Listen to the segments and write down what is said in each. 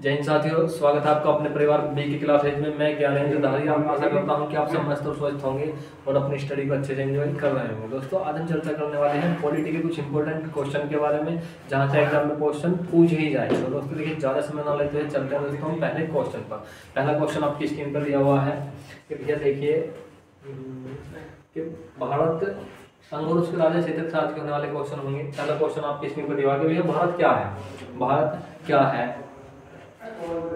जय हिंद साथियों, स्वागत है आपका अपने परिवार बी की क्लास एज में। मैं ज्ञानेंद्र धारिया आशा करता हूं कि आप सब मस्त और स्वस्थ होंगे और अपनी स्टडी को अच्छे से एंजॉय कर रहे होंगे। दोस्तों, आज हम चर्चा करने वाले हैं पॉलिटी के कुछ इंपॉर्टेंट क्वेश्चन के बारे में, जहां से एग्जाम में क्वेश्चन पूछ ही जाए। तो दोस्तों देखिए, ज़्यादा समय ना लेते हुए चलते हैं दोस्तों हम पहले क्वेश्चन पर। पहला क्वेश्चन आपकी स्क्रीन पर दिया हुआ है कि भैया देखिए कि भारत संघ और उसके राज्य क्षेत्र के साथ होने वाले क्वेश्चन होंगे। पहला क्वेश्चन आपकी स्क्रीन पर दिया हुआ है कि भैया भारत क्या है। भारत क्या है?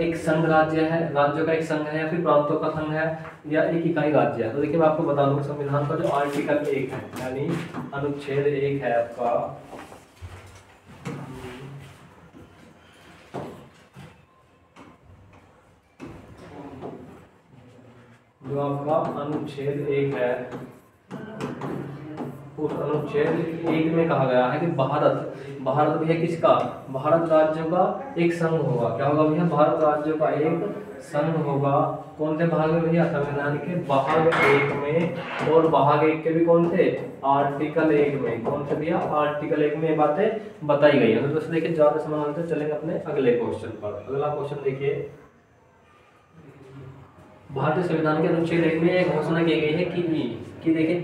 एक संघ राज्य है, राज्यों का एक संघ है, या फिर प्रांतों का संघ है, या एक इकाई राज्य है। तो देखिए मैं आपको बता दूं, संविधान का जो आर्टिकल 1 है, यानी अनुच्छेद 1 है आपका, जो आपका अनुच्छेद 1 है, उस अनुच्छेद 1 में कहा गया है कि भारत भैया किसका? भारत राज्यों का एक संघ होगा। क्या होगा भैया? भारत राज्यों का एक संघ होगा। कौन से भाग में भैया? संविधान के भाग 1 में, और भाग 1 के भी कौन से? आर्टिकल 1 में। कौन से भैया? आर्टिकल 1 में ये बातें बताई गई है। तो दोस्तों देखिए, ज्यादा समय से चलेंगे अपने अगले क्वेश्चन पर। अगला क्वेश्चन देखिए, भारतीय संविधान के अनुच्छेद 1 में एक घोषणा की गई है कि देखिए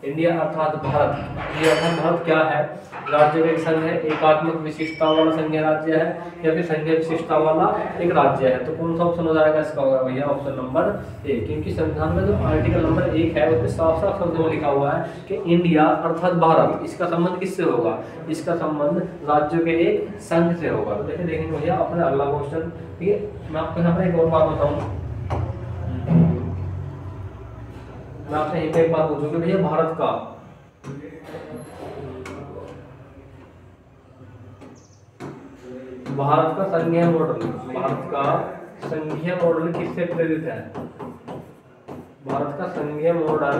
इंडिया अर्थात भारत क्या है? राज्य का एक संघ है, एकात्मक विशिष्टता वाला संघीय राज्य है, या फिर संघीय विशिष्टता वाला एक राज्य है। तो कौन सा ऑप्शन हो जाएगा इसका? होगा भैया ऑप्शन नंबर ए, क्योंकि संविधान में जो आर्टिकल नंबर 1 है उसमें साफ साफ शब्दों में लिखा हुआ है कि इंडिया अर्थात भारत, इसका संबंध किससे होगा? इसका संबंध राज्यों के एक संघ से होगा। तो देखिए देखेंगे भैया अपना अगला क्वेश्चन। ठीक है, मैं आपको यहाँ पर एक और बात बताऊँ, मैं आपसे यहीं पे एक बात पूछूं कि भैया भारत का संघीय मॉडल किससे प्रेरित है? भारत का संघीय मॉडल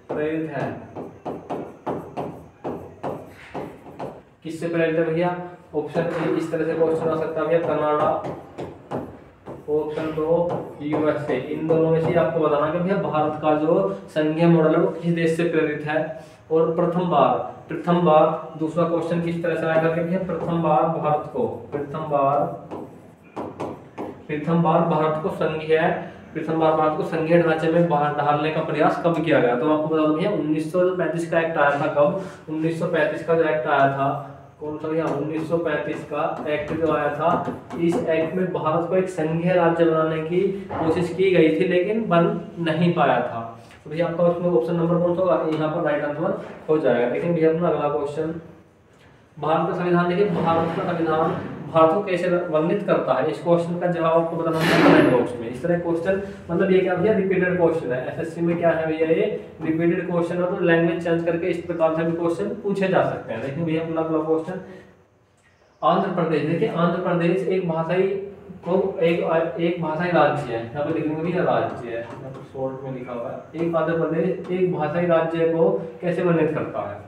प्रेरित है किससे प्रेरित है भैया? ऑप्शन ए इस तरह से क्वेश्चन आ सकता है भैया, कनाडा, ऑप्शन 2 यूएसए। इन दोनों में से आपको बताना कि भैया भारत का जो संघीय मॉडल है वो किस देश से प्रेरित है। और प्रथम बार दूसरा क्वेश्चन किस तरह से आएगा कि भैया प्रथम बार भारत को संघीय ढांचे में बाहर डालने का प्रयास कब किया गया? तो आपको बता दूं भैया 1935 का एक्ट आया था। कब? 1935 का जो एक्ट आया था, कौन सा भैया? 1935 का एक्ट जो आया था, इस एक्ट में भारत को एक संघीय राज्य बनाने की कोशिश की गई थी, लेकिन बन नहीं पाया था। तो भैया आपका उसमें ऑप्शन नंबर कौन सा होगा? यहाँ पर राइट आंसर हो जाएगा। लेकिन भैया अपना अगला क्वेश्चन, भारत का संविधान देखिए, भारत का संविधान भारत को कैसे वर्णित करता है? इस क्वेश्चन का जवाब आपको बताना है कमेंट बॉक्स में। इस तरह क्वेश्चन मतलब ये क्या भैया? रिपीटेड क्वेश्चन है। एसएससी में क्या है भैया? ये रिपीटेड क्वेश्चन है, तो लैंग्वेज चेंज करके इस प्रकार से भी क्वेश्चन पूछे जा सकते हैं। देखिए भैया अपना अगला क्वेश्चन, आंध्र प्रदेश। देखिए आंध्र प्रदेश एक भाषाई राज्य है। यहाँ पे लिखेंगे भैया राज्य है, यहाँ पे शॉर्ट में लिखा हुआ है। एक आंध्र प्रदेश एक भाषाई राज्य को कैसे वर्णित करता है?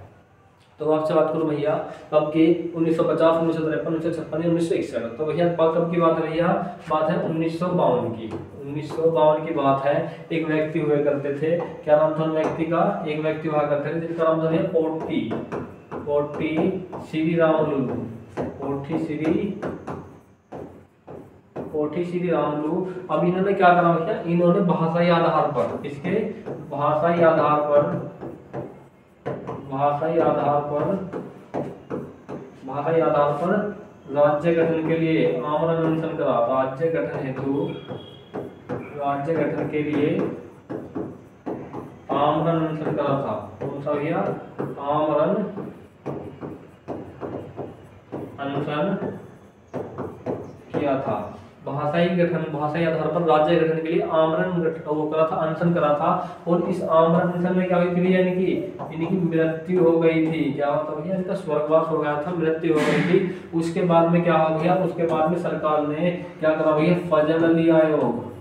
तो आपसे बात करूं भैया कब की? 1950, 1953, 1956, 1961। तो भैया कब की बात है भैया? बात है 1952 की। 1952 की बात है। एक व्यक्ति हुए करते थे, क्या नाम था उन व्यक्ति का? एक व्यक्ति हुआ करते थे जिनका नाम था भैया पोठी श्री रामुलू। अब इन्होंने क्या करा भैया? इन्होंने भाषाई आधार पर राज्य गठन के लिए आमरण अनशन करा। राज्य गठन के लिए आमरण अनशन करा था। कौन सा भैया? आमरण अनशन किया था। भाषाई आधार पर राज्य गठन के लिए अनशन करा था। और इस आमरण अनशन में क्या हुई थी? यानी कि इनकी मृत्यु हो गई थी। क्या होता भैया? इनका स्वर्गवास हो गया था, मृत्यु हो गई थी। उसके बाद में क्या हो गया? उसके बाद में सरकार ने क्या करा भैया?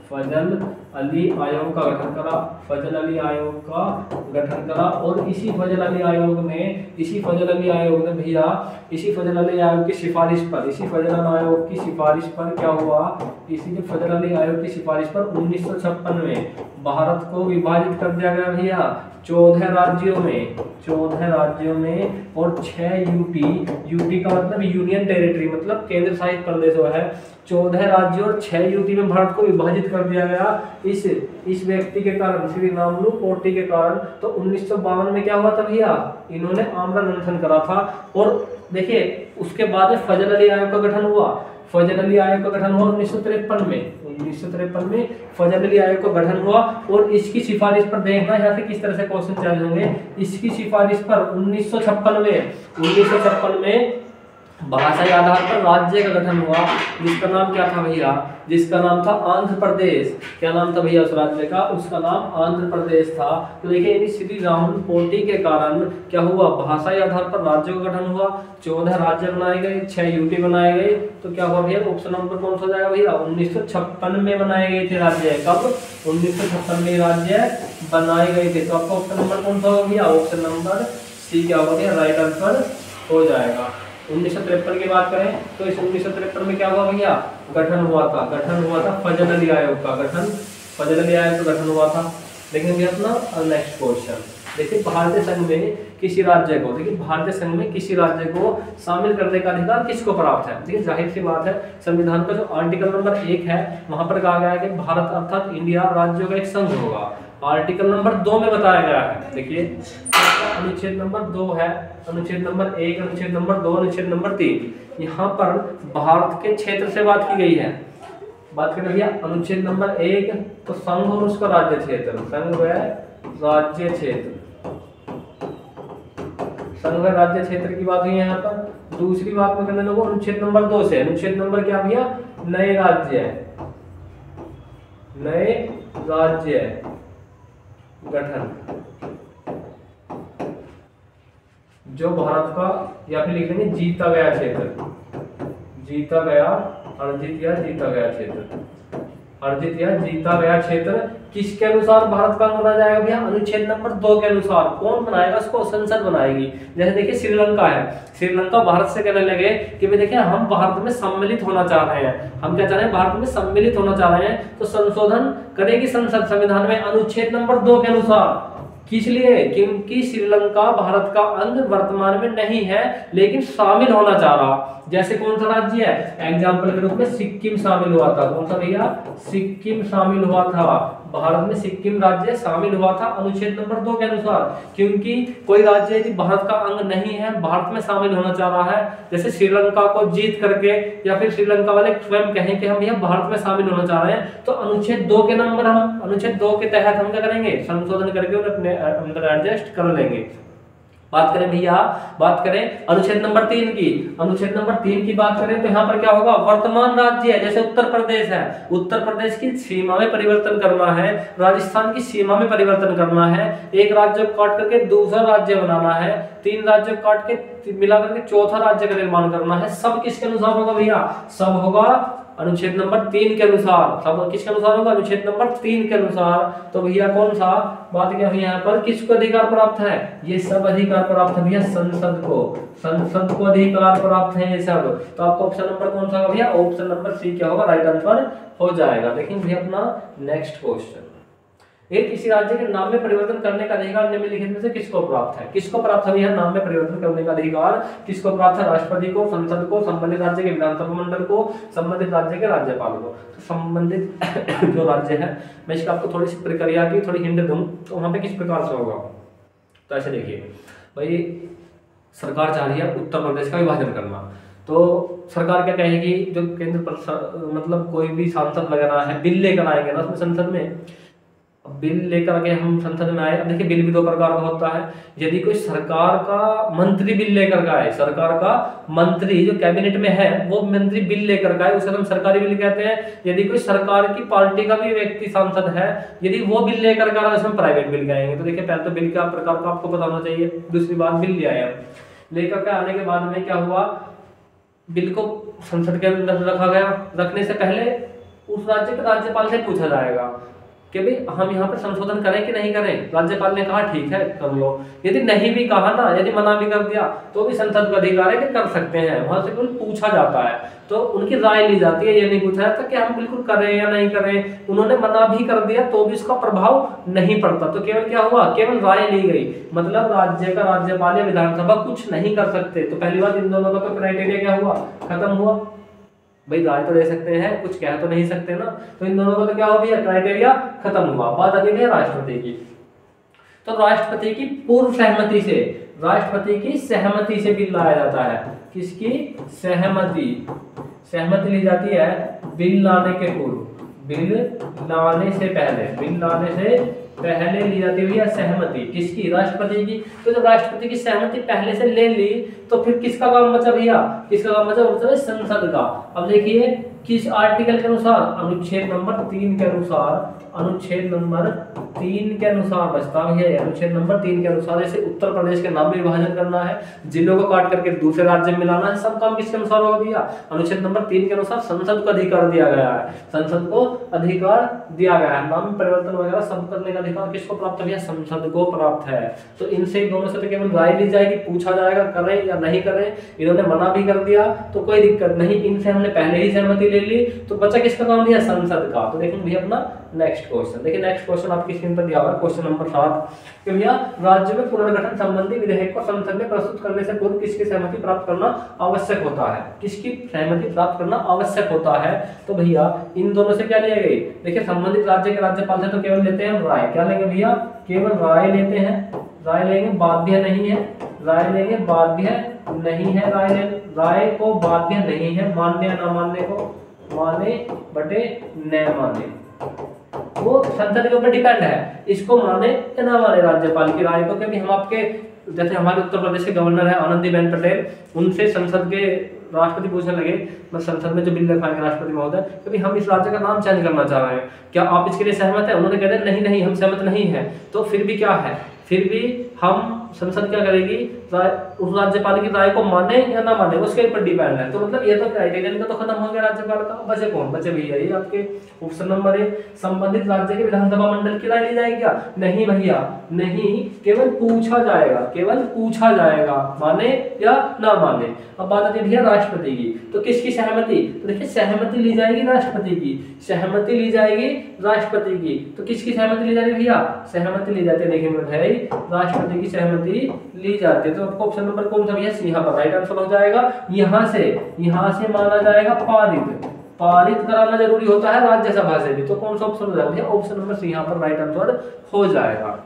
फजल अली आयोग का गठन करा, फजल अली आयोग का गठन करा। और इसी फजल अली आयोग ने भैया इसी फजल अली आयोग की सिफारिश पर क्या हुआ, इसी फजल अली आयोग की सिफारिश पर 1956 में भारत को विभाजित कर दिया गया भैया 14 राज्यों में और 6 यूटी का मतलब यूनियन टेरिटरी, मतलब केंद्र शासित प्रदेशों है। 14 राज्यों और 6 यूटी में भारत को विभाजित कर दिया गया इस व्यक्ति के कारण, श्री रामलू पोर्टी के कारण। तो 1952 में क्या हुआ था भैया, इन्होंने आमरण अनशन करा था। और देखिए उसके बाद में फजल अली आयोग का गठन हुआ। 1953 में फजल अली आयोग का गठन हुआ। और इसकी सिफारिश पर देखना यहाँ से किस तरह से क्वेश्चन चल होंगे। इसकी सिफारिश पर 1956 में भाषाई आधार पर राज्य का गठन हुआ, जिसका नाम क्या था भैया, जिसका नाम था आंध्र प्रदेश। क्या नाम था भैया उस राज्य का, उसका नाम आंध्र प्रदेश था। तो देखिए श्री रामलू पोर्टी के कारण क्या हुआ, भाषाई आधार पर राज्यों का गठन हुआ, 14 राज्य बनाए गए, 6 यूटी बनाए गए। तो क्या हुआ भैया, ऑप्शन नंबर कौन सा हो जाएगा भैया, 1956 में बनाए गए थे राज्य। कब, 1956 में राज्य बनाए गए थे। तो आपका ऑप्शन नंबर कौन सा होगा भैया, ऑप्शन नंबर सी क्या होगा भैया, राइट आंसर हो जाएगा। 1953 की बात करें तो इस 1953 में क्या हुआ भैया, गठन हुआ था फजल अली आयोग का गठन हुआ था। लेकिन भैया अपना नेक्स्ट क्वेश्चन देखिए, भारतीय संघ में किसी राज्य को शामिल करने का अधिकार किसको प्राप्त है। देखिए जाहिर सी बात है, संविधान का जो आर्टिकल नंबर 1 है वहां पर कहा गया है कि भारत अर्थात इंडिया राज्यों का एक संघ होगा। आर्टिकल नंबर 2 में बताया गया है, देखिए अनुच्छेद नंबर 2 है, अनुच्छेद नंबर 1, अनुच्छेद नंबर 2, अनुच्छेद नंबर 3। यहाँ पर भारत के क्षेत्र से बात की गई है। बात करें भैया अनुच्छेद नंबर 1 तो संघ और उसका राज्य क्षेत्र, संघ व राज्य क्षेत्र की बात हुई है यहाँ पर। दूसरी बात में करने लोगों अनुच्छेद नंबर 2 से, अनुच्छेद नंबर क्या भैया, नए राज्य गठन, जो भारत का, या फिर लिख देंगे जीता गया क्षेत्र, अर्जित या जीता गया क्षेत्र किसके अनुसार भारत का बनाया जाएगा भैया, अनुच्छेद नंबर 2 के अनुसार। कौन बनाएगा उसको, संसद बनाएगी। जैसे देखिए श्रीलंका है, श्रीलंका भारत से कहने लगे कि भाई देखिए हम भारत में सम्मिलित होना चाह रहे हैं, हम क्या चाह रहे हैं, भारत में सम्मिलित होना चाह रहे हैं। तो संशोधन करेगी संसद संविधान में अनुच्छेद नंबर 2 के अनुसार। किस लिए, क्योंकि श्रीलंका भारत का अंग वर्तमान में नहीं है लेकिन शामिल होना चाह रहा। जैसे कौन सा राज्य है, एग्जाम्पल के रूप में सिक्किम शामिल हुआ था। कौन सा भैया, सिक्किम शामिल हुआ था, भारत में सिक्किम राज्य शामिल हुआ था अनुच्छेद नंबर 2 के अनुसार। क्योंकि कोई राज्य यदि भारत का अंग नहीं है, भारत में शामिल होना चाह रहा है, जैसे श्रीलंका को जीत करके या फिर श्रीलंका वाले स्वयं कहें कि हम यह भारत में शामिल होना चाह रहे हैं, तो अनुच्छेद 2 के नंबर हम अनुच्छेद 2 के तहत हम क्या करेंगे, संशोधन करके उन्हें अपने अंदर एडजस्ट कर लेंगे। बात करें भैया, बात करें अनुच्छेद नंबर 3 की, अनुच्छेद नंबर 3 की बात करें तो यहाँ पर क्या होगा, वर्तमान राज्य है, जैसे उत्तर प्रदेश है, उत्तर प्रदेश की सीमा में परिवर्तन करना है, राजस्थान की सीमा में परिवर्तन करना है, एक राज्य को काट करके दूसरा राज्य बनाना है, 3 राज्य को काट के मिलाकर के चौथा राज्य का निर्माण करना है। सब किसके अनुसार होगा भैया, सब होगा अनुच्छेद नंबर 3 के अनुसार। सब किसके अनुसार होगा, अनुच्छेद नंबर 3 के अनुसार। तो भैया कौन सा बात क्या हुई यहाँ पर, किसको अधिकार प्राप्त है, ये सब अधिकार प्राप्त है भैया संसद को अधिकार प्राप्त है ये सब। तो आपका ऑप्शन नंबर कौन सा होगा भैया, ऑप्शन नंबर सी क्या होगा, राइट आंसर हो जाएगा। देखिए भैया अपना नेक्स्ट क्वेश्चन, एक किसी राज्य के नाम में परिवर्तन करने का अधिकार निम्नलिखित में से किसको प्राप्त है। किसको प्राप्त है यह नाम में परिवर्तन करने का अधिकार, किसको प्राप्त है, राष्ट्रपति को, संसद को, संबंधित राज्य के विधानसभा मंडल को, संबंधित राज्य के राज्यपाल को। तो संबंधित जो राज्य है, मैं इसका आपको थोड़ी सी प्रक्रिया की थोड़ी हिंट दूं तो वहां पे किस प्रकार से होगा। तो ऐसे देखिए भाई, सरकार चाह रही है उत्तर प्रदेश का विभाजन करना, तो सरकार क्या कहेगी, जो केंद्र पर मतलब कोई भी सांसद वगैरह है बिल लेकर आएंगे ना उसमें संसद में, बिल लेकर के हम संसद में आए। अब देखिए बिल भी 2 प्रकार का होता है। यदि कोई सरकार का मंत्री बिल लेकर आए, सरकार का मंत्री जो कैबिनेट में है वो मंत्री बिल लेकर आए, उसे हम सरकारी बिल कहते हैं। यदि कोई सरकार की पार्टी का भी व्यक्ति सांसद है, यदि वो बिल लेकर आए उसे हम प्राइवेट बिल कहेंगे। तो देखिए पहले तो बिल का प्रकार का आपको पता होना चाहिए। दूसरी बात, बिल ले आए, लेकर के आने के बाद में क्या हुआ, बिल को संसद के अंदर रखा गया। रखने से पहले उस राज्य के राज्यपाल से पूछा जाएगा कि भाई हम यहाँ पर संशोधन करें कि नहीं करें। राज्यपाल ने कहा ठीक है कर लो, यदि नहीं भी कहा ना, यदि मना भी कर दिया तो भी संसद का अधिकार है कि कर सकते हैं, वहां से केवल पूछा जाता है, तो उनकी राय ली जाती है। ये नहीं पूछा जाता कि हम बिल्कुल करें या नहीं करें। उन्होंने मना भी कर दिया तो भी इसका प्रभाव नहीं पड़ता, तो केवल क्या हुआ, केवल राय ली गई। मतलब राज्य का राज्यपाल या विधानसभा कुछ नहीं कर सकते। तो पहली बात इन दोनों का क्राइटेरिया क्या हुआ, खत्म हुआ। भाई राय तो दे सकते हैं, कुछ कह तो नहीं सकते ना, तो इन दोनों का तो क्या हो गया, क्राइटेरिया खत्म हुआ। बात आती है राष्ट्रपति की। तो राष्ट्रपति की पूर्व सहमति से, राष्ट्रपति की सहमति से बिल लाया जाता है। किसकी सहमति, सहमति ली जाती है बिल लाने के पूर्व, बिल लाने से पहले, बिल लाने से पहले ली जाती हुई है सहमति। किसकी, राष्ट्रपति की। तो जब राष्ट्रपति की सहमति पहले से ले ली तो फिर किसका काम बचा भैया, किसका काम बचा, मतलब संसद का। अब देखिए किस आर्टिकल के अनुसार, अनुच्छेद नंबर 3 के अनुसार, अनुच्छेद नंबर 3 के अनुसार बचता है, अनुच्छेद नंबर 3 के अनुसार जैसे उत्तर प्रदेश के नाम में विभाजन करना है, जिलों को काट करके दूसरे राज्य में मिलाना है, सब काम किसके अनुसार होगा भैया, अनुच्छेद नंबर 3 के अनुसार संसद को अधिकार दिया गया है, संसद को अधिकार दिया गया है। नाम परिवर्तन वगैरह सब करने का अधिकार किसको प्राप्त है भैया, संसद को प्राप्त है। तो इनसे दोनों से तो केवल राय ली जाएगी, पूछा जाएगा करें या नहीं करें। इन्होंने मना भी कर दिया तो कोई दिक्कत नहीं, इनसे हमने पहले ही सहमति ले ली, तो बचा किसका काम दिया, संसद का। तो देखेंगे भैया अपना नेक्स्ट क्वेश्चन, देखिए नेक्स्ट क्वेश्चन आपकी स्क्रीन पर दिया हुआ है, क्वेश्चन नंबर 7 कि भैया राज्य में पुनर्गठन संबंधी विधेयक को संसद में प्रस्तुत करने से पूर्व किसकी सहमति प्राप्त करना आवश्यक होता है, किसकी सहमति प्राप्त करना आवश्यक होता है। तो भैया इन दोनों से क्या लिया गई, देखिए संबंधित राज्य के राज्यपाल से तो केवल लेते हैं राय, क्या लेंगे भैया, केवल राय लेते हैं, राय लेंगे, बाध्य नहीं है, राय लेंगे, बाध्य नहीं है, राय को बाध्य नहीं है, मान्य न मानने को, माने बटे न माने, वो संसद के ऊपर डिपेंड है, इसको माने या ना माने राज्यपाल की राय को। क्योंकि हम आपके जैसे हमारे उत्तर प्रदेश के गवर्नर है आनंदीबेन पटेल, उनसे संसद के राष्ट्रपति पूछने लगे, मैं संसद में जो बिल रखाएंगे राष्ट्रपति महोदय, क्योंकि हम इस राज्य का नाम चेंज करना चाह रहे हैं, क्या आप इसके लिए सहमत हैं। उन्होंने कहा नहीं नहीं हम सहमत नहीं है, तो फिर भी क्या है, फिर भी हम संसद क्या करेगी, उस राज्यपाल की राय को माने या ना माने उसके ऊपर डिपेंड है। तो मतलब ये तो क्राइटेरियन का तो खत्म हो गया राज्यपाल का, बचे कौन, बचे भैया ये आपके ऑप्शन नंबर 1, संबंधित राज्य के विधानसभा मंडल की राय ली जाएगी क्या, नहीं भैया नहीं, केवल पूछा जाएगा, केवल पूछा जाएगा, माने या ना माने। अब बात आती है भैया राष्ट्रपति की, तो किसकी सहमति, तो देखिए सहमति ली जाएगी राष्ट्रपति की, सहमति ली जाएगी राष्ट्रपति की। तो किसकी सहमति ली जाएगी भैया, सहमति ली जाती है, देखिए भाई राष्ट्रपति की सहमति ली जाती है। तो आपको ऑप्शन नंबर कौन सा भैया, यहाँ पर राइट आंसर हो जाएगा। यहाँ से माना जाएगा पारित, पारित कराना जरूरी होता है राज्यसभा से भी, तो कौन सा ऑप्शन हो जाएगा, ऑप्शन नंबर सी यहाँ पर राइट आंसर हो जाएगा।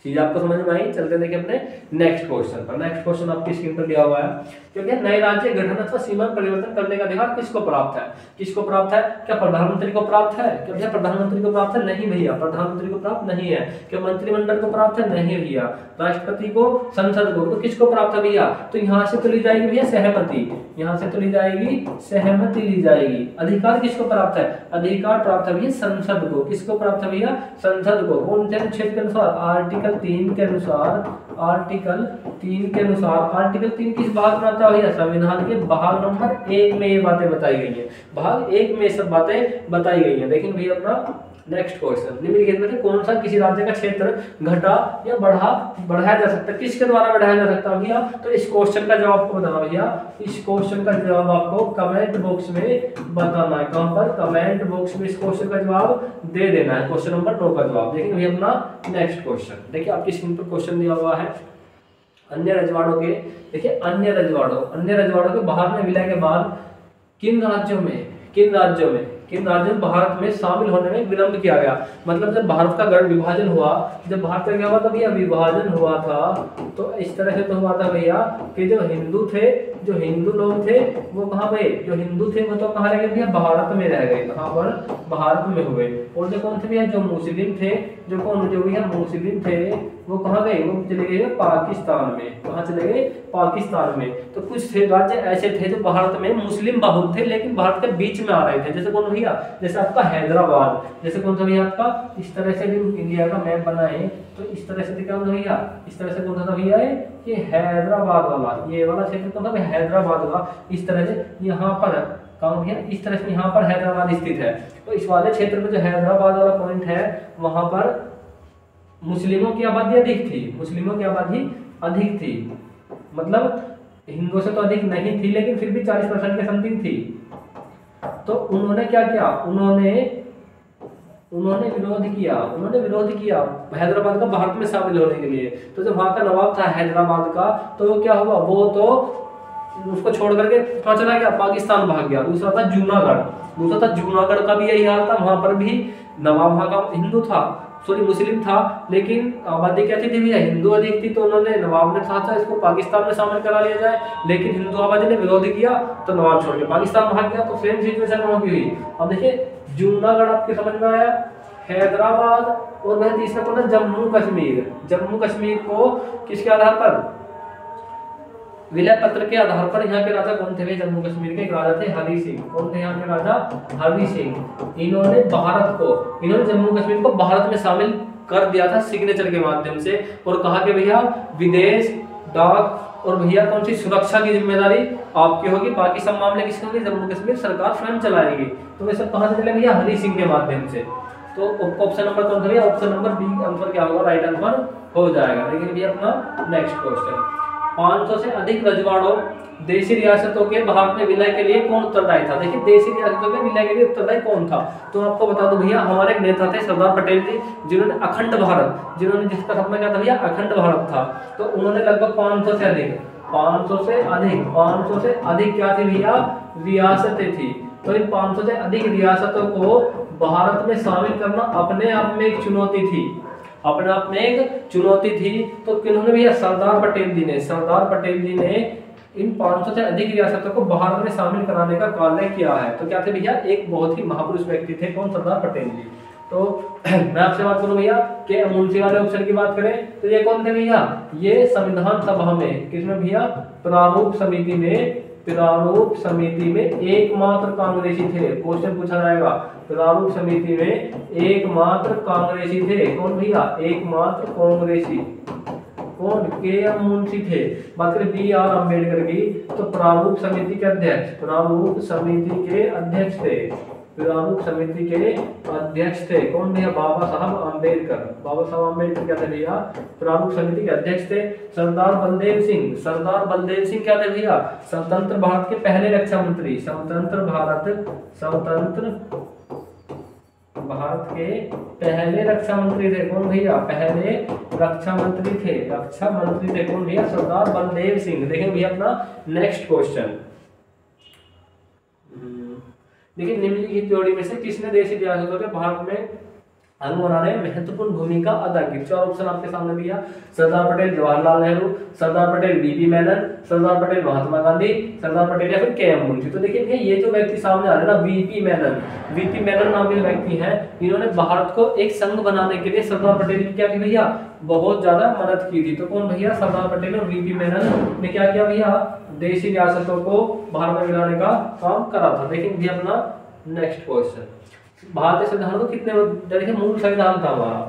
चीज आपको समझ में आई, चलते देखिए अपने नेक्स्ट क्वेश्चन पर। नेक्स्ट क्वेश्चन आपकी स्क्रीन पर दिया हुआ है, क्योंकि नए राज्य गठन अथवा सीमा परिवर्तन करने का अधिकार किसको प्राप्त है, किसको प्राप्त है, क्या प्रधानमंत्री को प्राप्त है, क्या भैया प्रधानमंत्री को प्राप्त है, नहीं भैया प्रधानमंत्री को प्राप्त नहीं है। क्या मंत्रिमंडल को प्राप्त है, नहीं भैया। राष्ट्रपति को, संसद को, तो किसको प्राप्त है भैया, तो यहाँ से तो ली जाएगी भैया सहमति, यहाँ से तो ली जाएगी सहमति ली जाएगी। अधिकार किसको प्राप्त है, अधिकार प्राप्त है भैया संसद को, किसको प्राप्त है भैया, संसद को। कौन से अनुच्छेद के अनुसार, आर्टिकल 3 के अनुसार, आर्टिकल 3 के अनुसार। आर्टिकल 3 किस भाग में आता है भैया, संविधान के भाग नंबर 1 में ये बातें बताई गई है, भाग 1 में सब बातें बताई गई है। लेकिन भैया अपना नेक्स्ट क्वेश्चन, निम्नलिखित में से कौन सा किसी राज्य का क्षेत्र घटा या बढ़ाया जा सकता है, किसके द्वारा बढ़ाया जा सकता है भैया, तो इस क्वेश्चन का जवाब आपको बताना भैया, इस क्वेश्चन का जवाब आपको कमेंट बॉक्स में बताना है। कहां पर, कमेंट बॉक्स में इस क्वेश्चन का जवाब दे देना है, क्वेश्चन नंबर 9 का जवाब। देखिए भैया अपना नेक्स्ट क्वेश्चन, देखिए आपकी स्क्रीन पर क्वेश्चन दिया हुआ है, अन्य रजवाड़ों के, देखिए अन्य रजवाड़ों के बाहर में विलय के बाद किन राज्यों में भारत में शामिल होने में विलंब किया गया। मतलब जब भारत का गण विभाजन हुआ, जब भारत का क्या हुआ था भैया, विभाजन हुआ था, तो इस तरह से तो हुआ था भैया कि जो हिंदू लोग थे वो कहाँ गए, जो हिंदू थे वो तो कहाँ रह गए भैया, भारत में रह गए, कहाँ पर, भारत में हुए। और जो कौन थे भैया, जो मुस्लिम थे, जो भैया मुस्लिम थे वो कहाँ गए, वो चले गए पाकिस्तान में, कहाँ चले गए, पाकिस्तान में। तो कुछ थे राज्य ऐसे थे जो भारत में मुस्लिम बहुत थे लेकिन भारत के बीच में आ रहे थे, जैसे कौन भैया, जैसे आपका हैदराबाद, जैसे कौन सा भैया आपका, इस तरह से भी इंडिया का मैप बनाए तो इस तरह से दिखा भैया, इस तरह से कौन सा था भैया, ये हैदराबाद वाला, ये वाला क्षेत्र कौन था, हैदराबाद वाला, इस तरह से यहाँ पर कहाँ भैया इस तरह से यहाँ पर हैदराबाद स्थित है। तो इस वाले क्षेत्र में जो हैदराबाद वाला पॉइंट है वहां पर मुस्लिमों की आबादी अधिक थी, मुस्लिमों की आबादी अधिक थी, मतलब हिंदुओं से तो अधिक नहीं थी लेकिन फिर भी 40% के समथिंग थी। तो उन्होंने क्या किया, उन्होंने विरोध किया हैदराबाद का भारत में शामिल होने के लिए। तो जो वहां का नवाब था हैदराबाद का, तो वो क्या हुआ, वो तो उसको छोड़ करके कहाँ चला गया, पाकिस्तान भाग गया। दूसरा था जूनागढ़ का भी यही हाल था, वहां पर भी नवाब वहां का हिंदू था, सॉरी मुस्लिम था, लेकिन आबादी क्या थी भैया, हिंदू अधिक थी। तो उन्होंने नवाब ने चाहा इसको पाकिस्तान में शामिल करा लिया जाए, लेकिन हिंदू आबादी ने विरोध किया तो नवाब छोड़ के पाकिस्तान भाग गया। तो सेम सिचुएशन वहां की हुई। अब देखिए जूनागढ़ आपके समझ में आया, हैदराबाद, और वह तीसरा कौन है, जम्मू कश्मीर को किसके आधार पर, विलय पत्र के आधार पर। यहाँ के राजा कौन थे, जम्मू कश्मीर के एक राजा थे हरि सिंह। कौन थे यहाँ के राजा, हरि सिंह। इन्होंने जम्मू कश्मीर को भारत में शामिल कर दिया था सिग्नेचर के माध्यम से, और कहा कि भैया विदेश, डाक और भैया कौन सी सुरक्षा की जिम्मेदारी आपकी होगी, बाकी सब मामले किसके होंगे, जम्मू कश्मीर सरकार स्वयं चलाएगी। तो ये सब कहाँ से चले भैया, हरि सिंह के माध्यम से। तो ऑप्शन नंबर कौन सा भैया, ऑप्शन नंबर बी आंसर क्या होगा, राइट आंसर हो जाएगा। लेकिन भैया अपना नेक्स्ट क्वेश्चन, 500 से अधिक रजवाड़ों देशी रियासतों के भारत में विलय के लिए कौन उत्तरदायी था। देखिए देशी रियासतों के विलय के लिए उत्तरदायी कौन था, तो आपको बता दूं भैया, हमारे एक नेता थे सरदार पटेल जी, जिन्होंने अखंड भारत, जिसका सपना क्या था भैया, अखंड भारत था। तो उन्होंने लगभग 500 से अधिक क्या थी भैया, रियासतें थी। तो इन 500 से अधिक रियासतों को भारत में शामिल करना अपने आप में एक चुनौती थी, तो किन्होंने भैया, सरदार पटेल जी ने इन 500 से अधिक रियासतों को भारत में शामिल कराने का कार्य किया है। तो क्या थे भैया, एक बहुत ही महापुरुष व्यक्ति थे, कौन, सरदार पटेल जी। तो मैं आपसे बात करूं भैया कि मुंशी वाले ऑप्शन की बात करें तो ये कौन थे भैया, ये संविधान सभा में, किसमें भैया, प्रारूप समिति में एकमात्र कांग्रेसी थे। क्वेश्चन पूछा जाएगा, प्रारूप समिति में एकमात्र कांग्रेसी थे, कौन भैया, एकमात्र कांग्रेसी, कौन, के एम मुंशी थे। बात करें बी आर अम्बेडकर की, तो प्रारूप समिति के अध्यक्ष थे, कौन भैया, बाबा साहब अम्बेडकर क्या थे भैया, प्रारूप समिति के अध्यक्ष थे। सरदार बलदेव सिंह क्या थे भैया, स्वतंत्र भारत के पहले रक्षा मंत्री, स्वतंत्र भारत के पहले रक्षा मंत्री थे, कौन भैया, पहले रक्षा मंत्री थे कौन भैया, सरदार बलदेव सिंह। देखें भैया अपना नेक्स्ट क्वेश्चन, देखिए निम्नलिखित जोड़ी में से किसने देशी रियासतों के भारत में अंग बनाने में महत्वपूर्ण भूमिका अदा की। चार ऑप्शन आपके सामने भैया, सरदार पटेल जवाहरलाल नेहरू, सरदार पटेल वीपी मेनन, सरदार पटेल महात्मा गांधी, सरदार पटेल या फिर के एम मुंशी। तो देखिए भैया ये जो व्यक्ति सामने आ रहे हैं ना, वीपी मेनन नाम के व्यक्ति हैं, इन्होंने भारत को एक संघ बनाने के लिए सरदार पटेल की क्या की भैया, बहुत ज्यादा मदद की थी। तो कौन भैया, सरदार पटेल और वीपी मेनन ने क्या किया भैया, देशी रियासतों को भारत में मिलाने का काम करा था। देखिए भैया अपना नेक्स्ट क्वेश्चन, भारतीय संविधान को कितने, देखिए मूल संविधान था हमारा,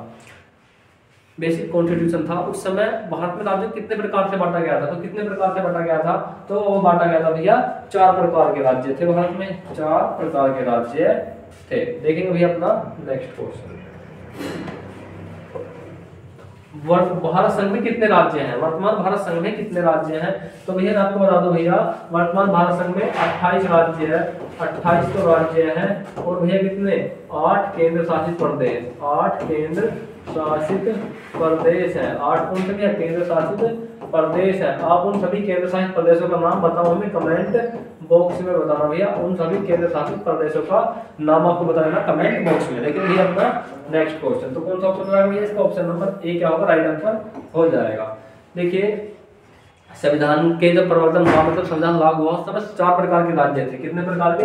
बेसिक कॉन्स्टिट्यूशन था, उस समय भारत में राज्य कितने प्रकार से बांटा गया था, तो कितने प्रकार से बांटा गया था, तो वो बांटा गया था भैया 4 प्रकार के राज्य थे भारत में, 4 प्रकार के राज्य थे। देखेंगे भैया अपना नेक्स्ट क्वेश्चन, भारत संघ में कितने राज्य हैं, वर्तमान भारत संघ में कितने राज्य हैं, तो भैया आपको बता दो भैया, वर्तमान भारत संघ में 28 राज्य है, 28 तो राज्य हैं, और भैया कितने, 8 केंद्र शासित प्रदेश, 8 केंद्र शासित प्रदेश है, 8 कौन से भैया, केंद्र शासित प्रदेश है। आप उन सभी केंद्र शासित प्रदेशों का नाम बताओ हमें कमेंट बॉक्स में बताना भैया, उन सभी केंद्र शासित प्रदेशों का नाम आपको बताना कमेंट बॉक्स में। लेकिन भैया अपना नेक्स्ट क्वेश्चन, तो कौन सा ऑप्शन होगा भैया, इसका ऑप्शन नंबर ए क्या होगा, राइट आंसर हो जाएगा। देखिए संविधान के जब प्रवर्तन हुआ, मतलब संविधान लागू हुआ, उस समय 4 प्रकार के राज्य थे, कितने प्रकार के,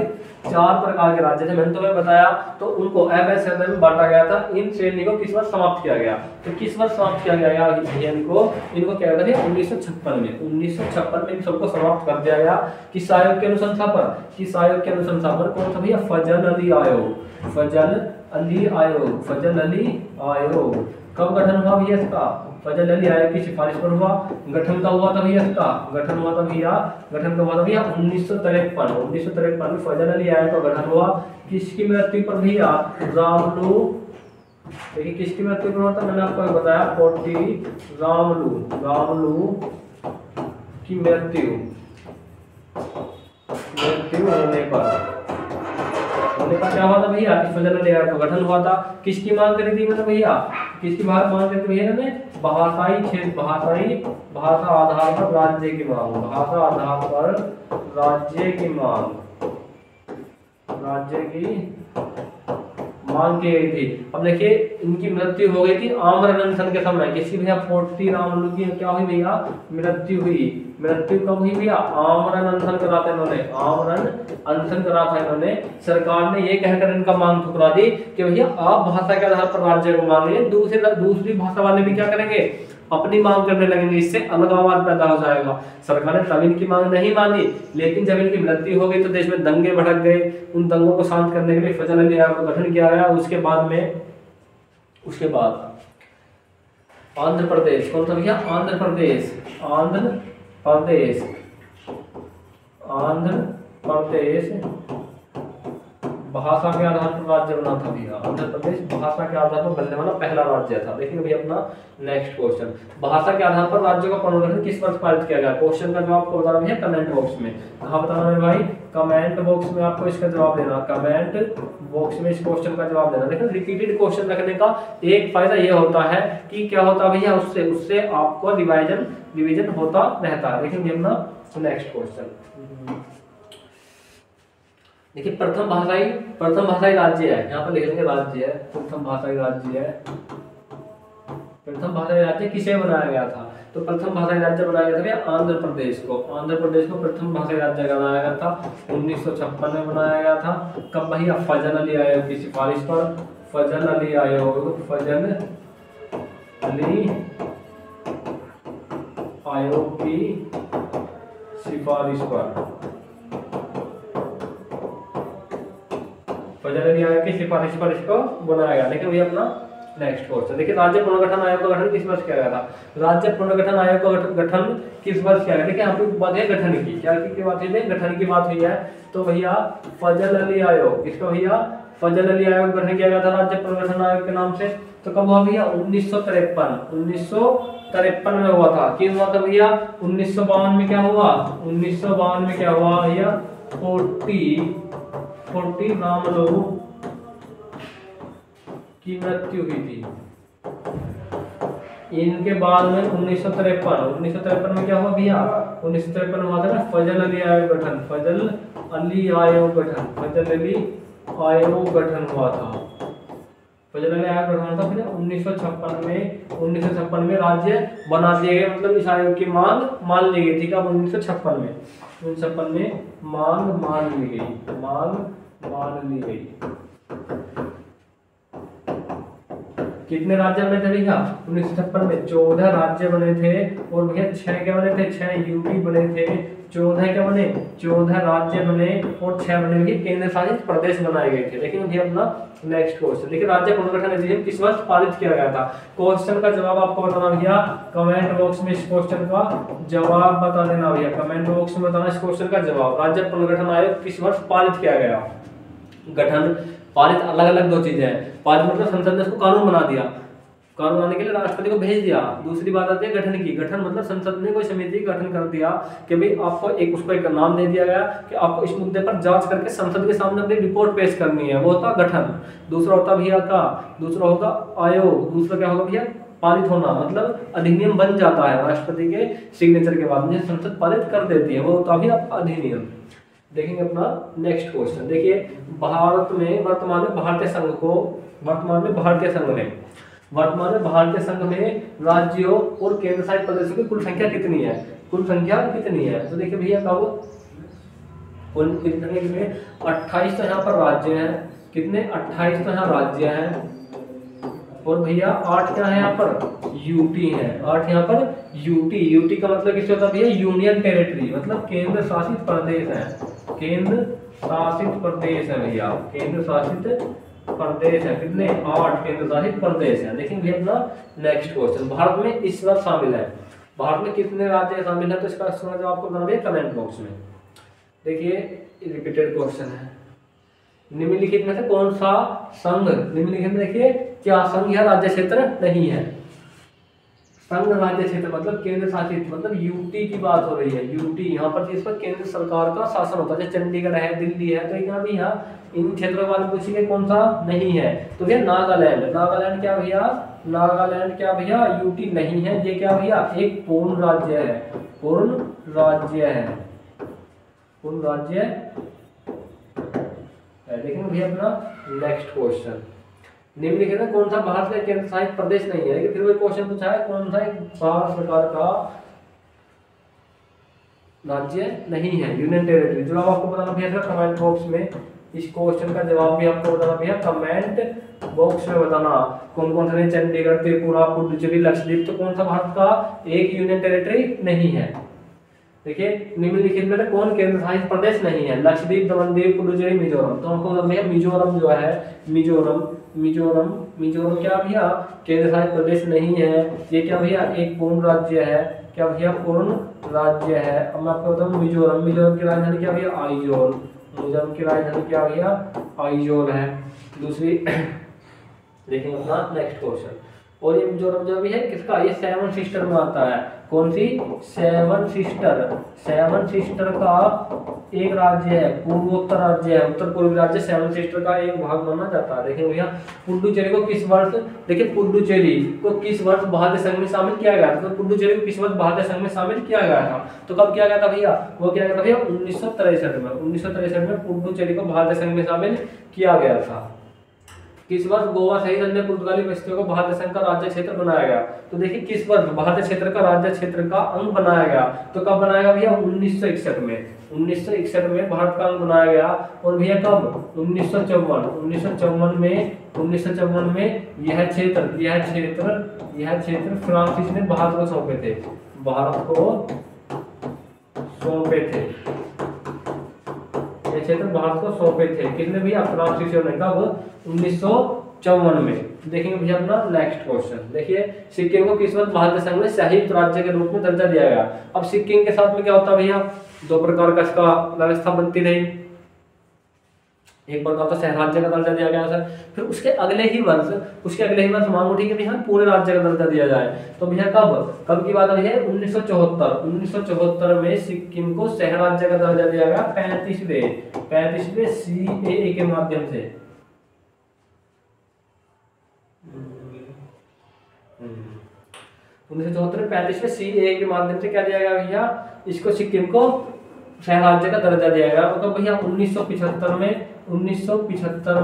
4 प्रकार के राज्य थे, मैंने तुम्हें बताया। तो उनको एवं श्रेणी में बांटा गया था, इन श्रेणी को किस वर्ष समाप्त किया गया, तो किस वर्ष समाप्त किया गया इनको क्या कहते हैं, 1956 में इन सबको समाप्त कर दिया गया। किस आयोग के अनुशंसा पर, कौन सा भैया, फजल अली आयोग। कब गठन हुआ भैया इसका, फजल अली आयोग की सिफारिश पर हुआ। गठन का हुआ था भैया इसका, गठन हुआ था भैया 1953 में फजल अली आयोग का गठन हुआ। किसकी मृत्यु पर भैया? रामलू, देखिए किसकी मृत्यु पर हुआ था, मैंने आपको बताया पोटी रामलू की मृत्यु होने पर क्या हुआ था भैया? फजल अली आयोग का गठन हुआ था। किसकी मांग करी थी मैंने भैया? किसकी बात मांग करी थी भैया ने? भाषा आधार पर राज्य की मांग, भाषा आधार पर राज्य की मांग की गई थी। अब देखिए इनकी मृत्यु हो गई थी आमरण अनशन के समय। किसी भैया पोटी रामलू की क्या हुई भैया? मृत्यु हुई। मृत्यु कब हुई भैया? आमरण अनशन करा था इन्होंने, आमरण अनशन करा था इन्होंने। सरकार ने ये कहकर इनका मांग ठुकरा दी कि भैया आप भाषा के आधार पर राज्य को मांग लिए, दूसरी भाषा वाले भी क्या करेंगे? अपनी मांग करने लगेंगे, इससे अलगाववाद पैदा हो जाएगा। सरकार ने तब इनकी मांग नहीं मानी, लेकिन जब इनकी मृत्यु हो गई तो देश में दंगे भड़क गए। उन दंगों को शांत करने के लिए फजल अली आयोग का गठन किया गया। उसके बाद आंध्र प्रदेश, कौन सा भैया? आंध्र प्रदेश भाषा के आधार पर राज्य बना था भैया। आंध्र प्रदेश भाषा के आधार पर बनने वाला पहला राज्य था। देखिए भैया अपना नेक्स्ट क्वेश्चन, भाषा के आधार पर राज्यों का पुनर्गठन किस वर्ष पारित किया गया? क्वेश्चन का जवाब आपको बताना भैया कमेंट बॉक्स में। कहाँ बताना है भाई? कमेंट बॉक्स में आपको इसका जवाब देना, कमेंट बॉक्स में इस क्वेश्चन का जवाब देना। देखिए रिपीटेड क्वेश्चन रखने का एक फायदा यह होता है कि क्या होता है भैया, उससे आपको रिवीजन होता रहता है। देखिए अपना नेक्स्ट क्वेश्चन, देखिए प्रथम भाषाई राज्य है, यहाँ पर लिख लेंगे राज्य है, प्रथम भाषाई राज्य किसे बनाया गया था? तो प्रथम भाषाई राज्य बनाया गया था भैया आंध्र प्रदेश को प्रथम भाषाई राज्य बनाया गया था 1956 में बनाया गया था। कब भैया? फजल अली आयोग की सिफारिश पर, फजल अली आयोग की सिफारिश पर, फजल अली आयोग की सिफारिश पर इसको बनाया गया। लेकिन भैया अपना नेक्स्ट क्वेश्चन, देखिए राज्य पुनर्गठन आयोग का गठन किस वर्ष किया गया था? राज्य पुनर्गठन आयोग का गठन किस वर्ष किया गया? देखिए यहाँ पे बात है गठन की, क्या की बात है? गठन की बात हुई है। तो भैया फजल अली आयोग, किसका भैया? फजल अली आयोग गठन किया गया था राज्य पुनर्गठन आयोग के नाम से। तो कब हुआ भैया? 1953 में हुआ था। क्यों हुआ था भैया? 1952 में क्या हुआ? 1952 में क्या हुआ भैया? पोटी रामलू की मृत्यु हुई थी। इनके बाद में 1953 में क्या हुआ भैया? 1953 में हुआ था ना फजल अली आयोग गठन, फजल अली आयोग गठन हुआ था। फजल अली आयोग गठन था। फिर 1956 में राज्य बना दिए गए, मतलब इस आयोग की मांग मान ली गई थी। कब? 1956 में मांग मान ली गई। कितने राज्य बने थे भैया? 1956 में 14 राज्य बने थे। और भैया 6 क्या बने थे? 6 यूटी बने थे। 14 क्या बने? 14 राज्य बने और 6 बने भैया केंद्र शासित प्रदेश बनाए गए थे। लेकिन भैया अपना नेक्स्ट क्वेश्चन, देखिए राज्य पुनर्गठन अधिनियम किस वर्ष पारित किया गया था? क्वेश्चन का जवाब आपको बताना भैया कमेंट बॉक्स में, इस क्वेश्चन का जवाब बता देना भैया, कमेंट बॉक्स में बताना इस क्वेश्चन का जवाब। राज्य पुनर्गठन आयोग किस वर्ष पारित किया गया? गठन पारित अलग अलग दो चीजें हैं। पारित मतलब संसद ने उसको कानून बना दिया, कानून बनाने के लिए राष्ट्रपति को भेज दिया। दूसरी बात आती है गठन की। गठन मतलब संसद ने कोई समिति गठन कर दिया कि भाई आपको उसको एक नाम दे दिया गया कि आपको इस मुद्दे पर जांच करके संसद के सामने अपनी रिपोर्ट पेश करनी है, वो होता गठन। दूसरा होता भैया दूसरा होगा आयोग। दूसरा क्या होगा भैया? पारित होना, मतलब अधिनियम बन जाता है राष्ट्रपति के सिग्नेचर के बाद, जिसे संसद पारित कर देती है, वो होता भी आपका अधिनियम। देखेंगे अपना नेक्स्ट क्वेश्चन, देखिए भारत में वर्तमान में भारतीय संघ में राज्यों और केंद्र शासित प्रदेशों की कुल संख्या कितनी है? तो देखिए भैया कब कुल कितने? 28 तो यहाँ पर राज्य हैं। कितने? 28 तो यहाँ राज्य हैं और भैया 8 क्या है यहाँ पर? यूटी है। 8 यहाँ पर यूटी का मतलब किससे होता है भैया? यूनियन टेरिटरी, मतलब केंद्र शासित प्रदेश है। केंद्र शासित प्रदेश है भैया, केंद्र शासित प्रदेश है, कितने 8 केंद्र शासित प्रदेश है। देखेंगे अपना नेक्स्ट क्वेश्चन, भारत में इस बार शामिल है, भारत में कितने राज्य शामिल है, तो इसका जवाब आपको बताना है कमेंट बॉक्स में। देखिए रिपीटेड क्वेश्चन है, निम्नलिखित में से कौन सा संघ, निम्नलिखित में देखिए क्या संघ या राज्य क्षेत्र नहीं है। संघ राज्य क्षेत्र मतलब केंद्र शासित, मतलब यूटी की बात हो रही है, यूटी यहाँ पर जिस पर केंद्र सरकार का शासन होता है, जैसे चंडीगढ़ है, दिल्ली है, तो यहाँ भी यहाँ इन क्षेत्रों के बारे में पूछिए कौन सा नहीं है, तो भैया नागालैंड, नागालैंड क्या भैया, नागालैंड क्या भैया यूटी नहीं है, ये क्या भैया एक पूर्ण राज्य है, पूर्ण राज्य है, पूर्ण राज्य है। देखेंगे भैया अपना नेक्स्ट क्वेश्चन, निम्नलिखित में कौन सा भारत का केंद्र शासित प्रदेश नहीं है, लेकिन फिर वही क्वेश्चन पूछा है कौन सा एक भारत सरकार का राज्य नहीं है, यूनियन टेरिटरी। जवाब आपको बताना भैया कमेंट बॉक्स में, इस क्वेश्चन का जवाब भी आपको बताना भैया कमेंट बॉक्स में बताना, कौन कौन से, चंडीगढ़, त्रिपुरा, पुडुचेरी, लक्षद्वीप, तो कौन सा भारत का एक यूनियन टेरिटरी नहीं है। देखिए निम्नलिखित में कौन केंद्र शासित प्रदेश नहीं है, लक्षद्वीप, दमन दीव, पुडुचेरी, मिजोरम, तो हमको भैया मिजोरम जो है, मिजोरम, मिजोरम, मिजोरम क्या भैया केंद्र शासित प्रदेश नहीं है, ये क्या भैया एक पूर्ण राज्य है, क्या भैया पूर्ण राज्य है। अब मैं आपको बताऊं मिजोरम, मिजोरम की राजधानी क्या भैया आइजोल, मिजोरम की राजधानी क्या भैया आइजोल है। दूसरी देखेंगे अपना नेक्स्ट क्वेश्चन, और ये मिजोरम जो भी है किसका, ये सेवन सिस्टर में आता है, कौन सी, सेवन सिस्टर, सेवन सिस्टर का एक राज्य है, पूर्वोत्तर राज्य है, उत्तर पूर्वी राज्य सेवन सिस्टर का एक भाग माना जाता है। देखिए भैया पुडुचेरी को किस वर्ष, देखिए पुडुचेरी को किस वर्ष भारतीय संघ में शामिल किया गया था, तो पुडुचेरी को किस वर्ष भारतीय संघ में शामिल किया गया था, तो कब किया गया था भैया, वो किया गया था भैया 1963 में, 1963 में पुडुचेरी को भारतीय संघ में शामिल किया गया था। किस वर्ष गोवा सहित अन्य पुर्तगाली बस्तियों को भारतीय संघ का राज्य क्षेत्र बनाया गया, तो देखिए किस वर्ष भारतीय क्षेत्र का राज्य क्षेत्र का अंग बनाया गया, तो कब बनाया गया भैया 1961 में, 1961 में भारत का अंग बनाया गया। और भैया कब 1954 में, 1954 में यह क्षेत्र फ्रांसीसी ने भारत को सौंपे थे, भारत को सौंपे थे, ये क्षेत्र भारत को सौंपे थे, कितने भैया फ्रांसीसियों ने, कब 1954 में। देखेंगे भैया अपना नेक्स्ट क्वेश्चन, देखिए सिक्किम को किस वर्ष भारतीय संघ में संयुक्त राज्य के रूप में दर्जा दिया गया। अब सिक्किम के साथ में क्या होता है भैया, दो प्रकार का इसका व्यवस्था बनती रही, एक प्रकार का शहर राज्य का दर्जा दिया गया सर, फिर उसके अगले ही वर्ष मांग उठी कि भैया पूरे राज्य का दर्जा दिया जाए, तो भैया कब की बात है 1974 में सिक्किम को शहर राज्य का दर्जा दिया गया 35वें CAA के माध्यम से। 1974 में 35वें CAA के माध्यम से क्या दिया गया भैया, इसको सिक्किम को शहर राज्य का दर्जा दिया गया। तो कब भैया 1975 में 1975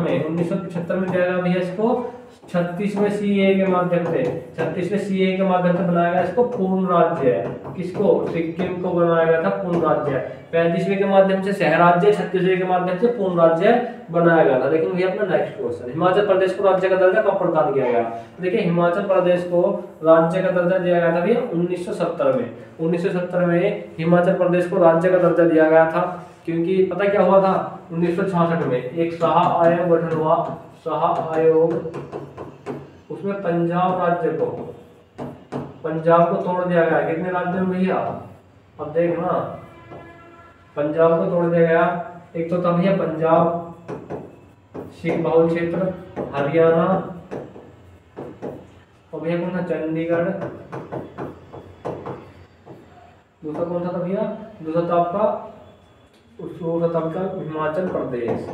में दिया गया भैया इसको 36वें CAA के माध्यम से, 36वें CAA के माध्यम से बनाया गया इसको पूर्ण राज्य, किसको, सिक्किम को बनाया गया था पूर्ण राज्य। 35वें के माध्यम से शहर राज्य, 36वें के माध्यम से पूर्ण राज्य बनाया गया था। लेकिन भैया अपना नेक्स्ट क्वेश्चन, हिमाचल प्रदेश को राज्य का दर्जा कब प्रदान किया गया, देखिए हिमाचल प्रदेश को राज्य का दर्जा दिया गया था भैया 1970 में, 1970 में हिमाचल प्रदेश को राज्य का दर्जा दिया गया था, क्योंकि पता क्या हुआ था 1966 में एक शाह आयोग गठन हुआ, शाह आयोग, उसमें पंजाब को तोड़ दिया गया, कितने राज्यों में भैया, अब देखना पंजाब को तोड़ दिया गया, एक तो था भैया पंजाब सिख बहुल क्षेत्र, हरियाणा, और भैया कौन था चंडीगढ़, दूसरा कौन सा था भैया, दूसरा था आपका हिमाचल प्रदेश।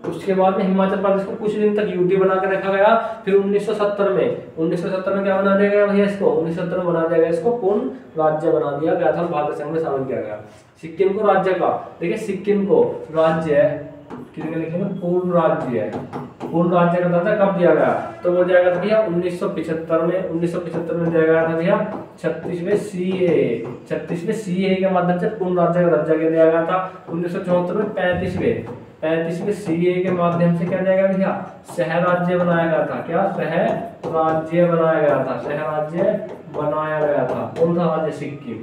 उसके बाद में हिमाचल प्रदेश को कुछ दिन तक यूटी बना के रखा गया, फिर 1970 में क्या बना दिया गया भैया इसको, 1970 में बना दिया गया इसको पूर्ण राज्य बना दिया गया था, भारतीय संघ में शामिल किया गया। सिक्किम को राज्य का, देखिए सिक्किम को राज्य कितने लिखेंगे, पूर्ण राज्य है, पूर्ण राज्य का दर्जा कब दिया गया, तो वो दिया गया था भैया 1975 में, 1975 में दिया गया था भैया 36वें CAA के माध्यम से पूर्ण राज्य का दर्जा दिया गया था। 1974 में 35वें CAA के माध्यम से क्या दिया गया भैया, शहर राज्य बनाया गया था, क्या शहर राज्य बनाया गया था, शहर राज्य बनाया गया था, कौन सा राज्य, सिक्किम।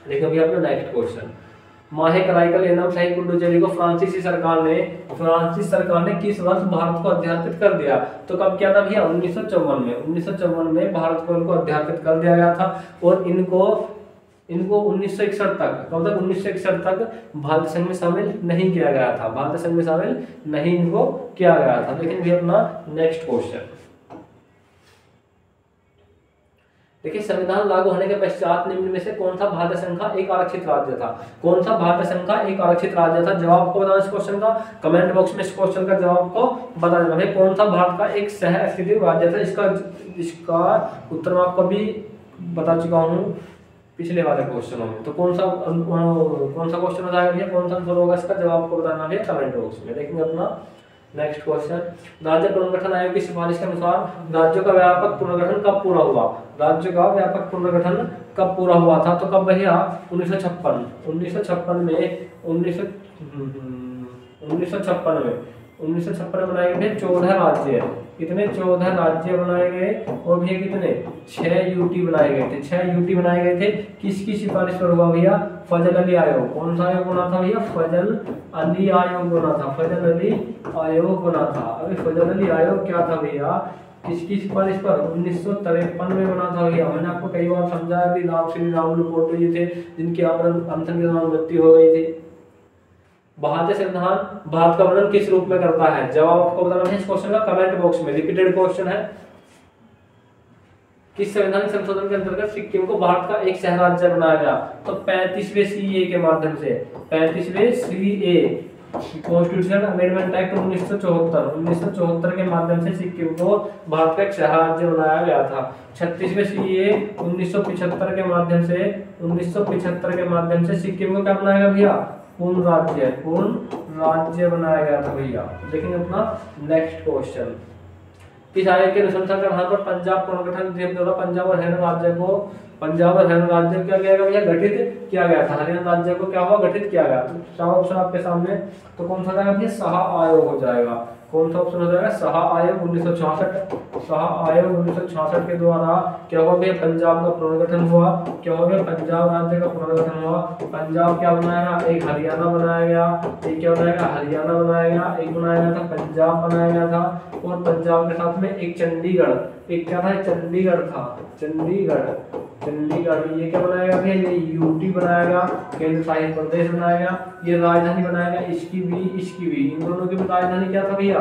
देखो भैया अपना नेक्स्ट क्वेश्चन, माहे कराइकल एनम शाही पुडुचेरी को फ्रांसीसी सरकार ने किस वर्ष भारत को अध्यार्पित कर दिया? तो कब किया था भैया? 1954 में। 1954 में भारत को इनको अध्यार्पित कर दिया गया था और इनको 1961 तक, कब तक? 1961 तक भारत संघ में शामिल नहीं किया गया था। भारत संघ में शामिल नहीं इनको किया गया था। लेकिन भी अपना नेक्स्ट क्वेश्चन देखिए, संविधान लागू होने के पश्चात निम्न में से कौन सा भारत संघ का एक आरक्षित राज्य था? कौन सा भारत संघ का एक आरक्षित राज्य था? जवाब को बताना इस क्वेश्चन का, कमेंट बॉक्स में इस क्वेश्चन का जवाब को बता देना भाई, कौन सा भारत का एक सह अस्तित्व राज्य था? इसका उत्तर मैं आपको भी बता चुका हूँ पिछले वाले क्वेश्चनों में। तो कौन सा क्वेश्चन हो जाएगा भैया, कौन सा आंसर होगा इसका? जवाब को बताना है कमेंट बॉक्स में। देखेंगे अपना नेक्स्ट क्वेश्चन, राज्य पुनर्गठन आयोग की सिफारिश के अनुसार राज्यों का व्यापक पुनर्गठन कब पूरा हुआ? राज्यों का व्यापक पुनर्गठन कब पूरा हुआ था? तो कब भैया? 1956 में 1956 में बनाए गए 14 राज्य। कितने? 14 राज्य बनाए गए और भैया कितने? 6 यूटी बनाए गए थे। 6 यूटी बनाए गए थे। किसकी सिफारिश पर हुआ भैया? फजल अली आयोग। कौन सा आयोग बना था भैया? फजल अली आयोग बना था। फजल अली आयोग बना था। अभी फजल अली आयोग क्या था भैया? किसकी सिफारिश पर? 1953 में बना था भैया। मैंने आपको कई बार समझाया भी, राम श्री रामुलु पोटो जी थे जिनकी अनशन के दौरान मृत्यु हो गई थी। भारतीय संविधान भारत का वर्णन किस रूप में करता है? जवाब आपको बताना है इस क्वेश्चन का कमेंट बॉक्स में। रिपीटेड क्वेश्चन है, किस संवैधानिक संशोधन के अंतर्गत सिक्किम को भारत का एक सह राज्य बनाया गया? तो 35वें सीए के माध्यम से। 35वें सीए कॉन्स्टिट्यूशन अमेंडमेंट एक्ट 1974 के माध्यम से सिक्किम को भारत का एक सह राज्य बनाया गया था। 36वें सीए 1975 के माध्यम से सिक्किम को क्या बनाया गया भैया? पूर्ण राज्य बनाया गया था भैया। देखेंगे अपना नेक्स्ट क्वेश्चन, किस आयोग के अनुशंसा के आधार पर पंजाब पुनर्गठन द्वारा पंजाब और हरियाणा राज्य क्या किया गया भैया? गठित किया गया था। हरियाणा राज्य को क्या हुआ? गठित किया गया। तो चार ऑप्शन आपके सामने, तो कौन सा जाएगा भैया? साहा आयोग हो जाएगा। कौन सा ऑप्शन हो जाएगा? साहा आयोग 1966। साहा आयोग 1966 के द्वारा क्या हुआ भैया? पंजाब का पुनर्गठन हुआ। क्या हो गया? पंजाब राज्य का पुनर्गठन हुआ। पंजाब क्या बनाया गया? एक हरियाणा बनाया गया। एक क्या बनाया गया? हरियाणा बनाया गया। एक बनाया गया था पंजाब बनाया गया था। और पंजाब के साथ में एक चंडीगढ़, एक क्या था? चंडीगढ़ था। चंडीगढ़ ये क्या बनाया गया भैया? ये यूटी बनाया गया। केंद्र शासित प्रदेश बनाया गया। ये राजधानी बनाया गया इसकी भी। इन दोनों की भी राजधानी क्या था भैया?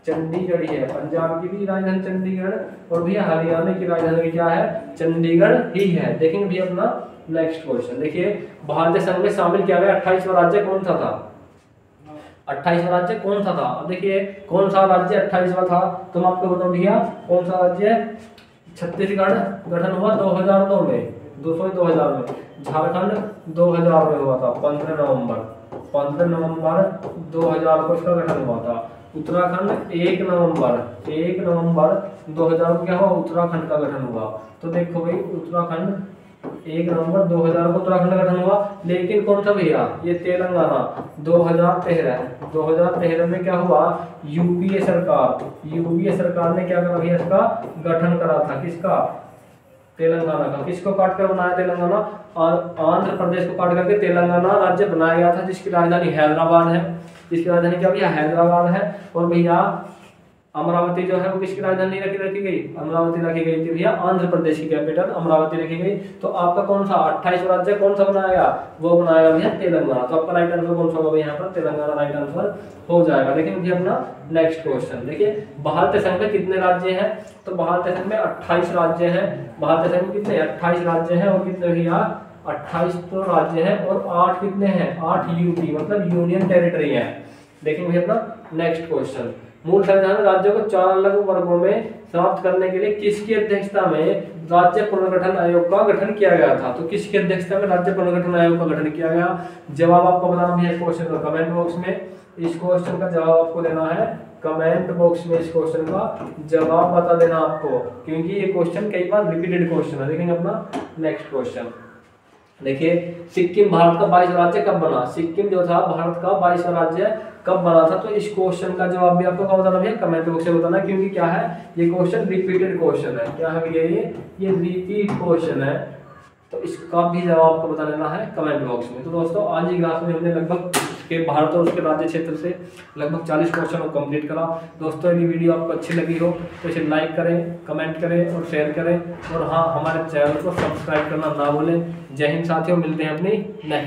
चंडीगढ़ ही है। पंजाब की भी राजधानी चंडीगढ़ और भैया हरियाणा की राजधानी क्या है? चंडीगढ़ ही है। देखेंगे भैया अपना नेक्स्ट क्वेश्चन, देखिए भारतीय संघ में शामिल किया गया 28वां राज्य कौन सा था? 28वां राज्य कौन सा था? अब देखिए कौन सा राज्य 28वां था, तो मैं आपको बताऊं भैया कौन सा राज्य? छत्तीसगढ़ गठन हुआ 2002 में। 2000 में। झारखंड 2000 में हुआ था 15 नवंबर 2000 को इसका गठन हुआ था। उत्तराखंड 1 नवंबर 2000 को क्या हुआ? उत्तराखंड का गठन हुआ। तो देखो भाई उत्तराखंड 1 नवंबर 2000 को उत्तराखंड का गठन हुआ। लेकिन कौन सा भैया? ये तेलंगाना 2013 में क्या हुआ? यूपीए सरकार ने क्या करा भैया? इसका गठन करा था। किसका? तेलंगाना का। किसको काट कर बनाया? तेलंगाना। और आंध्र प्रदेश को काट करके तेलंगाना राज्य बनाया गया था, जिसकी राजधानी हैदराबाद है। जिसकी राजधानी क्या भैया? हैदराबाद है। और भैया अमरावती जो है वो किसकी राजधानी रखी गई? अमरावती रखी गई थी भैया, आंध्र प्रदेश की कैपिटल अमरावती रखी गई। तो आपका कौन सा 28वां राज्य कौन सा बनाया गया? वो बनाया भैया तेलंगाना। तो आपका राइट आंसर कौन सा होगा यहाँ पर? तेलंगाना राइट आंसर हो जाएगा। लेकिन भैया अपना नेक्स्ट क्वेश्चन देखिए, भारतीय संघ में कितने राज्य हैं? तो भारतीय संघ में 28 राज्य हैं। भारतीय संघ में कितने? 28 राज्य हैं। और कितने भैया? 28 तो राज्य हैं और 8 कितने हैं? 8 यूटी मतलब यूनियन टेरिटरी है। देखेंगे भैया अपना नेक्स्ट क्वेश्चन, मूल संविधान में राज्यों को 4 अलग वर्गों में समाप्त करने के लिए किसकी अध्यक्षता में राज्य पुनर्गठन आयोग का गठन किया गया था? तो किसकी अध्यक्षता में राज्य पुनर्गठन आयोग का गठन किया गया? जवाब आपको बताना भैया क्वेश्चन का कमेंट बॉक्स में। इस क्वेश्चन का जवाब आपको देना है कमेंट बॉक्स में। इस क्वेश्चन का जवाब बता देना आपको, क्योंकि ये क्वेश्चन कई बार रिपीटेड क्वेश्चन है। देखेंगे अपना नेक्स्ट क्वेश्चन, देखिए सिक्किम भारत का 22वां राज्य कब बना? सिक्किम जो था भारत का 22वां राज्य कब बना था? तो इस क्वेश्चन का जवाब भी आपको कब बताना भैया? कमेंट बॉक्स में बताना, क्योंकि क्या है ये क्वेश्चन रिपीटेड क्वेश्चन है। क्या है ये रिपीट क्वेश्चन है। तो इसका भी जवाब आपको बता देना है कमेंट बॉक्स में। तो दोस्तों आज ही क्लास में हमने लगभग के भारत और उसके राज्य क्षेत्र से लगभग 40 क्वेश्चन को कंप्लीट करा। दोस्तों यदि वीडियो आपको अच्छी लगी हो तो इसे लाइक करें, कमेंट करें और शेयर करें, और हाँ हमारे चैनल को सब्सक्राइब करना ना भूलें। जय हिंद साथियों, मिलते हैं अपनी नेक्स्ट